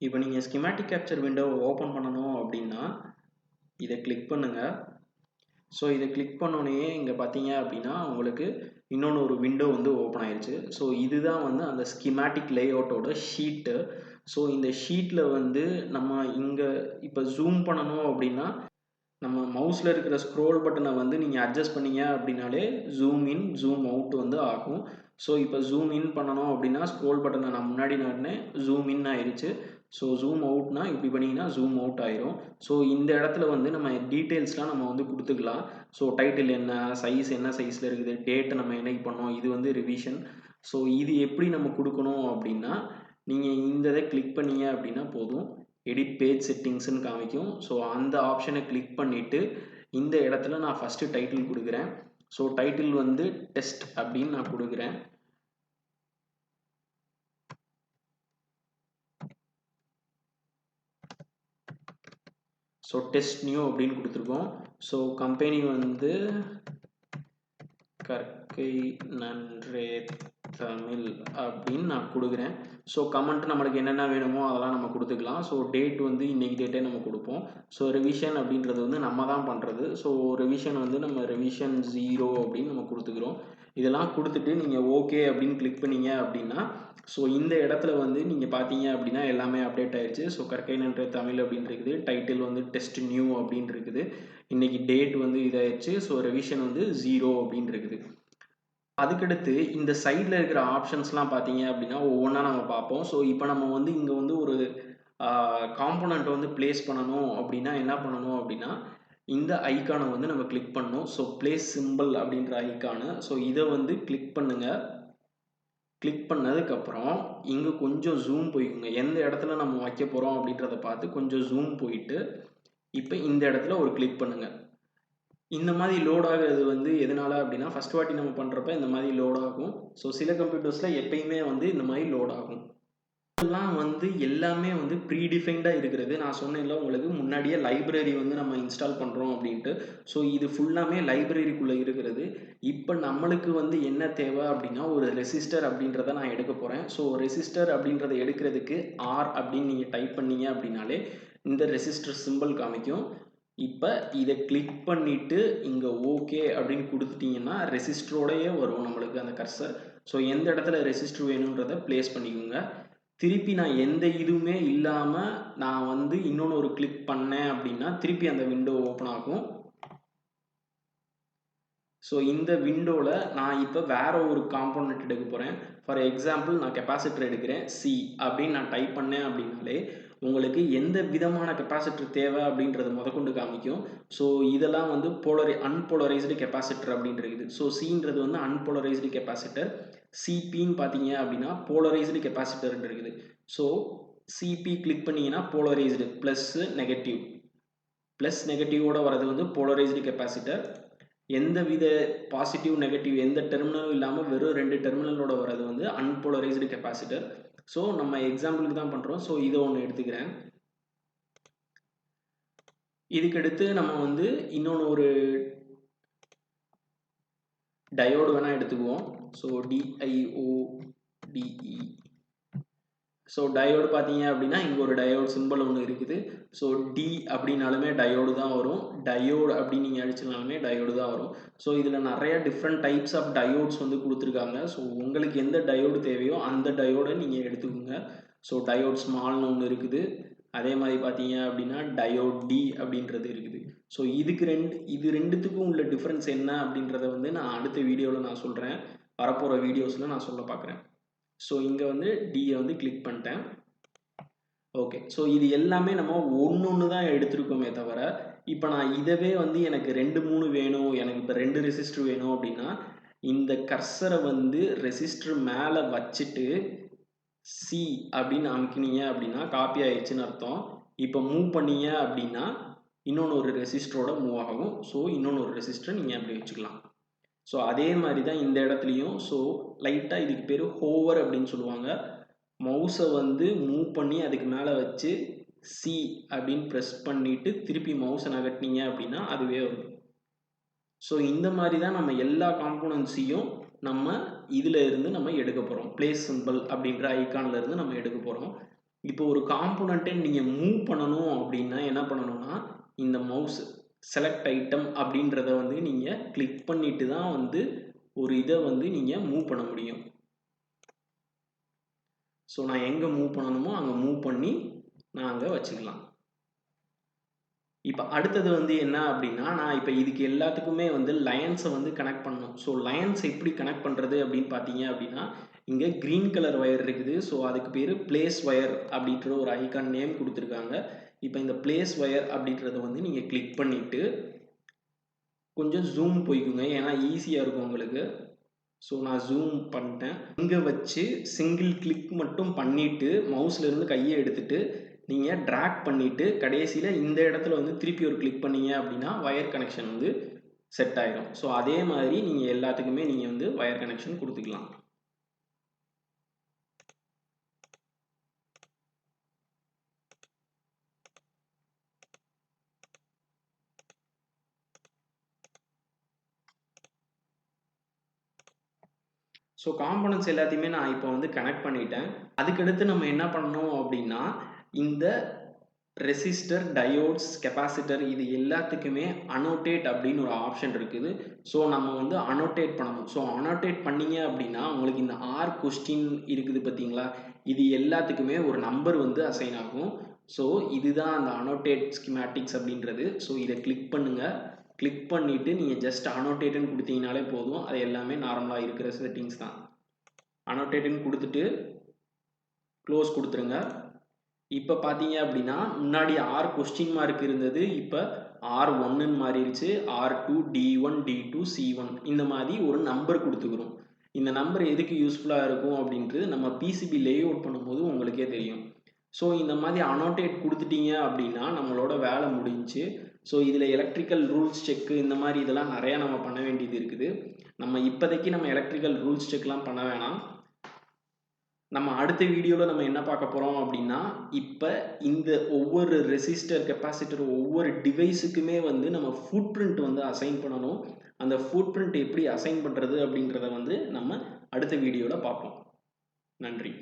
இப்போ நீங்கள் schematic capture விண்டோவை ஓப்பன் பண்ணணும் அப்படின்னா இதை கிளிக் பண்ணுங்கள். ஸோ இதை கிளிக் பண்ணோன்னே இங்கே பார்த்தீங்க அப்படின்னா உங்களுக்கு இன்னொன்று ஒரு விண்டோ வந்து ஓப்பன் ஆயிடுச்சு. ஸோ இதுதான் வந்து அந்த ஸ்கிமேட்டிக் லேஅவுட்டோட ஷீட்டு. ஸோ இந்த ஷீட்டில் வந்து நம்ம இங்கே இப்போ ஜூம் பண்ணணும் அப்படின்னா நம்ம மவுஸில் இருக்கிற ஸ்க்ரோல் பட்டனை வந்து நீங்கள் அட்ஜஸ்ட் பண்ணீங்க அப்படின்னாலே ஜூம் இன் ஜூம் அவுட் வந்து ஆகும். ஸோ இப்போ ஜூம் இன் பண்ணணும் அப்படின்னா ஸ்க்ரோல் பட்டனை நான் முன்னாடி நாட்டினேன், ஜூம் இன் ஆயிடுச்சு. ஸோ ஜூம் அவுட்னா இப்படி பண்ணிங்கன்னா ஜூம் அவுட் ஆயிரும். ஸோ இந்த இடத்துல வந்து நம்ம டீட்டெயில்ஸ்லாம் நம்ம வந்து கொடுத்துக்கலாம். ஸோ டைட்டில் என்ன, சைஸ் என்ன சைஸில் இருக்குது, டேட்டை நம்ம என்னைக்கு பண்ணோம், இது வந்து ரிவிஷன். ஸோ இது எப்படி நம்ம கொடுக்கணும் அப்படின்னா நீங்கள் இந்த இதை கிளிக் பண்ணீங்க அப்படின்னா போதும், எடிட் பேஜ் செட்டிங்ஸ்னு காமிக்கும். ஸோ அந்த ஆப்ஷனை கிளிக் பண்ணிவிட்டு இந்த இடத்துல நான் ஃபஸ்ட்டு டைட்டில் கொடுக்குறேன். ஸோ டைட்டில் வந்து டெஸ்ட் அப்படின்னு நான் கொடுக்குறேன். ஸோ டெஸ்ட் நியூ அப்படின்னு கொடுத்துருக்கோம். ஸோ கம்பெனி வந்து கற்கைநன்றே தமிழ் அப்படின்னு நான் கொடுக்குறேன். ஸோ கமெண்ட் நம்மளுக்கு என்னென்ன வேணுமோ அதெல்லாம் நம்ம கொடுத்துக்கலாம். ஸோ டேட் வந்து இன்றைக்கி டேட்டே நம்ம கொடுப்போம். ஸோ ரிவிஷன் அப்படின்றது வந்து நம்ம தான் பண்ணுறது. ஸோ ரிவிஷன் வந்து நம்ம ரிவிஷன் 0 அப்படின்னு நம்ம கொடுத்துக்கிறோம். இதெல்லாம் கொடுத்துட்டு நீங்கள் ஓகே அப்படின்னு கிளிக் பண்ணீங்க அப்படின்னா ஸோ இந்த இடத்துல வந்து நீங்கள் பார்த்தீங்க அப்படின்னா எல்லாமே அப்டேட் ஆயிடுச்சு. ஸோ கற்கைநன்றே தமிழ் அப்படின்னு இருக்குது, டைட்டில் வந்து டெஸ்ட் நியூ அப்படின்னு இருக்குது, இன்றைக்கி டேட் வந்து இதாகிடுச்சு. ஸோ ரிவிஷன் வந்து 0 அப்படின்னு இருக்குது. அதுக்கடுத்து இந்த சைடில் இருக்கிற ஆப்ஷன்ஸ்லாம் பார்த்தீங்க அப்படின்னா ஒவ்வொன்றா நம்ம பார்ப்போம். ஸோ இப்போ நம்ம வந்து இங்கே வந்து ஒரு காம்போனண்ட் வந்து பிளேஸ் பண்ணணும் அப்படின்னா என்ன பண்ணணும் அப்படின்னா இந்த ஐக்கானை வந்து நம்ம கிளிக் பண்ணணும். ஸோ பிளேஸ் சிம்பிள் அப்படின்ற ஐக்கானு, ஸோ இதை வந்து கிளிக் பண்ணுங்கள். கிளிக் பண்ணதுக்கப்புறம் இங்கே கொஞ்சம் ஜூம் போய்க்குங்க. எந்த இடத்துல நம்ம வைக்க போகிறோம் அப்படின்றத பார்த்து கொஞ்சம் ஜூம் போயிட்டு இப்போ இந்த இடத்துல ஒரு கிளிக் பண்ணுங்கள். இந்த மாதிரி லோட் ஆகிறது வந்து எதனால அப்படின்னா ஃபஸ்ட் வாட்டி நம்ம பண்ணுறப்ப இந்த மாதிரி லோட் ஆகும். ஸோ சில கம்ப்யூட்டர்ஸில் எப்பயுமே வந்து இந்த மாதிரி லோட் ஆகும். இதெல்லாம் வந்து எல்லாமே வந்து ப்ரீடிஃபைன்டாக இருக்கிறது. நான் சொன்னேன்ல உங்களுக்கு முன்னாடியே லைப்ரரி வந்து நம்ம இன்ஸ்டால் பண்ணுறோம் அப்படின்ட்டு. ஸோ இது ஃபுல்லாமே லைப்ரரிக்குள்ளே இருக்கிறது. இப்போ நம்மளுக்கு வந்து என்ன தேவை அப்படின்னா ஒரு ரெசிஸ்டர் அப்படின்றத நான் எடுக்க போகிறேன். ஸோ ரெசிஸ்டர் அப்படின்றத எடுக்கிறதுக்கு ஆர் அப்படின்னு நீங்கள் டைப் பண்ணீங்க அப்படின்னாலே இந்த ரெசிஸ்டர் சிம்பிள் காமிக்கும். இப்போ இதை கிளிக் பண்ணிவிட்டு இங்கே ஓகே அப்படின்னு கொடுத்துட்டிங்கன்னா ரெசிஸ்டரோடையே வரும் நம்மளுக்கு அந்த கர்சர். ஸோ எந்த இடத்துல ரெசிஸ்டர் வேணுன்றதை ப்ளேஸ் பண்ணிக்கோங்க. திருப்பி நான் எந்த இதுவுமே இல்லாமல் நான் வந்து இன்னொன்று ஒரு கிளிக் பண்ணேன் அப்படின்னா திருப்பி அந்த விண்டோ ஓப்பன் ஆகும். ஸோ இந்த விண்டோவில் நான் இப்போ வேறு ஒரு காம்போனன்ட் எடுக்க போகிறேன். ஃபார் எக்ஸாம்பிள் நான் கெப்பாசிட்டர் எடுக்கிறேன், சி அப்படின்னு நான் டைப் பண்ணேன் அப்படின்னாலே உங்களுக்கு எந்த விதமான கெப்பாசிட்டர் தேவை அப்படின்றது முதற்கொண்டு காமிக்கும். ஸோ இதெல்லாம் வந்து அன்போலரைஸ்டு கெப்பாசிட்டர் அப்படின்னு இருக்குது. ஸோ சின்றது வந்து அன்போலரைஸ்டு கெப்பாசிட்டர், சிபின்னு பார்த்தீங்க அப்படின்னா போலரைஸ்டு கெப்பாசிட்டர் இருக்குது. ஸோ சிபி கிளிக் பண்ணிங்கன்னா போலரைஸ்டு ப்ளஸ்ஸு நெகட்டிவ், ப்ளஸ் நெகட்டிவோட வரது வந்து போலரைஸ்டு கெப்பாசிட்டர். எந்த வித பாசிட்டிவ் நெகட்டிவ் எந்த டெர்மினலும் இல்லாமல் வெறும் 2 டெர்மினலோட வரது வந்து அன்போலரைஸ்டு கெப்பாசிட்டர். ஸோ நம்ம எக்ஸாம்பிளுக்கு தான் பண்ணுறோம். ஸோ இதை ஒன்று எடுத்துக்கிறேன். இதுக்கடுத்து நம்ம வந்து இன்னொன்று ஒரு டயோடு வேணால் எடுத்துக்குவோம். ஸோ டிஐஓடிஇ. ஸோ டயோடு பார்த்தீங்க அப்படின்னா இங்கே ஒரு டயோடு சிம்பிள் ஒன்று இருக்குது. ஸோ டி அப்படின்னாலுமே டயோடு தான் வரும், டயோடு அப்படின்னு நீங்கள் அடிச்சினாலுமே டயோடு தான் வரும். ஸோ இதில் நிறைய டிஃப்ரெண்ட் டைப்ஸ் ஆஃப் டயோட்ஸ் வந்து கொடுத்துருக்காங்க. ஸோ உங்களுக்கு எந்த டயோடு தேவையோ அந்த டயோடை நீங்கள் எடுத்துக்கோங்க. ஸோ டயோட் ஸ்மால்னு ஒன்று இருக்குது, அதே மாதிரி பார்த்தீங்க அப்படின்னா டயோட் டி அப்படின்றது இருக்குது. ஸோ இது ரெண்டுத்துக்கும் உள்ள டிஃப்ரென்ஸ் என்ன அப்படின்றத வந்து நான் அடுத்த வீடியோவில் நான் சொல்கிறேன், வரப்போகிற வீடியோஸில் நான் சொல்ல பார்க்குறேன். ஸோ இங்கே வந்து டியை வந்து கிளிக் பண்ணிட்டேன். ஓகே, ஸோ இது எல்லாமே நம்ம ஒன்று தான் எடுத்துருக்கோமே தவிர இப்போ நான் இதவே வந்து எனக்கு 2-3 வேணும், எனக்கு இப்போ 2 ரெசிஸ்டர் வேணும் அப்படின்னா இந்த கர்சரை வந்து ரெசிஸ்டர் மேலே வச்சுட்டு சி அப்படின்னு அமுக்கினீங்க அப்படின்னா காப்பி ஆயிடுச்சுன்னு அர்த்தம். இப்போ மூவ் பண்ணீங்க அப்படின்னா இன்னொன்று ஒரு ரெசிஸ்டரோட மூவ் ஆகும். ஸோ இன்னொன்று ஒரு ரெசிஸ்டர் நீங்கள் அப்படி வச்சுக்கலாம். ஸோ அதே மாதிரி தான் இந்த இடத்துலையும். ஸோ லைட்டாக இதுக்கு பேர் ஹோவர் அப்படின்னு சொல்லுவாங்க. மவுஸை வந்து மூவ் பண்ணி அதுக்கு மேலே வச்சு சி அப்படின்னு ப்ரெஸ் பண்ணிவிட்டு திருப்பி மவுஸை நகட்டினீங்க அப்படின்னா அதுவே வரும். ஸோ இந்த மாதிரி தான் நம்ம எல்லா காம்போனன்ட்ஸையும் நம்ம இதில் இருந்து நம்ம எடுக்க போகிறோம். பிளேஸ் சிம்பிள் அப்படின்ற ஐக்கானில் இருந்து நம்ம எடுக்க போகிறோம். இப்போ ஒரு காம்போனண்ட்டை நீங்கள் மூவ் பண்ணணும் அப்படின்னா என்ன பண்ணணும்னா, இந்த மவுஸ் செலக்ட் ஐட்டம் அப்படின்றத வந்து நீங்கள் கிளிக் பண்ணிட்டு தான் வந்து ஒரு இதை வந்து நீங்கள் மூவ் பண்ண முடியும். ஸோ நான் எங்கே மூவ் பண்ணணுமோ அங்கே மூவ் பண்ணி நான் அங்கே வச்சுக்கலாம். இப்போ அடுத்தது வந்து என்ன அப்படின்னா, நான் இப்போ இதுக்கு எல்லாத்துக்குமே வந்து லைன்ஸை வந்து கனெக்ட் பண்ணணும். ஸோ லைன்ஸ் எப்படி கனெக்ட் பண்ணுறது அப்படின்னு பார்த்தீங்க அப்படின்னா, இங்கே க்ரீன் கலர் ஒயர் இருக்குது. ஸோ அதுக்கு பேர் பிளேஸ் ஒயர் அப்படின்ற ஒரு ஐகான் நேம் கொடுத்துருக்காங்க. இப்போ இந்த பிளேஸ் ஒயர் அப்படின்றத வந்து நீங்கள் கிளிக் பண்ணிவிட்டு கொஞ்சம் ஜூம் போய்க்குங்க, ஏன்னா ஈஸியாக இருக்கும் உங்களுக்கு. ஸோ நான் ஜூம் பண்ணிட்டேன். இங்கே வச்சு சிங்கிள் கிளிக் மட்டும் பண்ணிவிட்டு மவுஸ்லேருந்து கையை எடுத்துகிட்டு நீங்கள் ட்ராக் பண்ணிவிட்டு கடைசியில் இந்த இடத்துல வந்து திருப்பி ஒரு கிளிக் பண்ணீங்க அப்படின்னா வயர் கனெக்ஷன் வந்து செட் ஆகிடும். ஸோ அதே மாதிரி நீங்கள் எல்லாத்துக்குமே நீங்கள் வந்து வயர் கனெக்ஷன் கொடுத்துக்கலாம். ஸோ காம்போனன்ட்ஸ் எல்லாத்தையுமே நான் இப்போ வந்து கனெக்ட் பண்ணிட்டேன். அதுக்கடுத்து நம்ம என்ன பண்ணணும் அப்படின்னா, இந்த ரெசிஸ்டர், டயோட்ஸ், கெப்பாசிட்டர் இது எல்லாத்துக்குமே அனோட்டேட் அப்படின்னு ஒரு ஆப்ஷன் இருக்குது. ஸோ நம்ம வந்து அனோட்டேட் பண்ணணும். ஸோ அனோட்டேட் பண்ணீங்க அப்படின்னா உங்களுக்கு இந்த ஆர் கொஸ்டின் இருக்குது பார்த்தீங்களா, இது எல்லாத்துக்குமே ஒரு நம்பர் வந்து அசைன் ஆகும். ஸோ இதுதான் அந்த அனோட்டேட் ஸ்கிமேட்டிக்ஸ் அப்படின்றது. ஸோ இதை கிளிக் பண்ணுங்கள். கிளிக் பண்ணிவிட்டு நீங்கள் ஜஸ்ட் அனோட்டேட்டுன்னு கொடுத்தீங்கனாலே போதும். அது எல்லாமே நார்மலாக இருக்கிற செட்டிங்ஸ் தான். அனோட்டேட்டுன்னு கொடுத்துட்டு க்ளோஸ் கொடுத்துருங்க. இப்போ பார்த்தீங்க அப்படின்னா முன்னாடி ஆர் கொஸ்டின் மார்க் இருந்தது, இப்போ R1ன்னு மாறிடுச்சு. R2, D1, D2, C1 இந்த மாதிரி ஒரு நம்பர் கொடுத்துக்கிறோம். இந்த நம்பர் எதுக்கு யூஸ்ஃபுல்லாக இருக்கும் அப்படின்றது நம்ம பிசிபி லே அவுட் பண்ணும்போது உங்களுக்கே தெரியும். ஸோ இந்த மாதிரி அனோட்டேட் கொடுத்துட்டீங்க அப்படின்னா நம்மளோட வேலை முடிஞ்சு. ஸோ இதில் எலக்ட்ரிக்கல் ரூல்ஸ் செக்கு இந்த மாதிரி இதெல்லாம் நிறையா நம்ம பண்ண வேண்டியது இருக்குது. நம்ம இப்போதைக்கு நம்ம எலக்ட்ரிக்கல் ரூல்ஸ் செக்லாம் பண்ண வேணாம். நம்ம அடுத்த வீடியோவில் நம்ம என்ன பார்க்க போகிறோம் அப்படின்னா, இப்போ இந்த ஒவ்வொரு ரெசிஸ்டர், கெப்பாசிட்டர் ஒவ்வொரு டிவைஸுக்குமே வந்து நம்ம ஃபுட் பிரிண்ட் வந்து அசைன் பண்ணணும். அந்த ஃபுட் பிரிண்ட் எப்படி அசைன் பண்ணுறது அப்படின்றத வந்து நம்ம அடுத்த வீடியோவில் பார்ப்போம். நன்றி.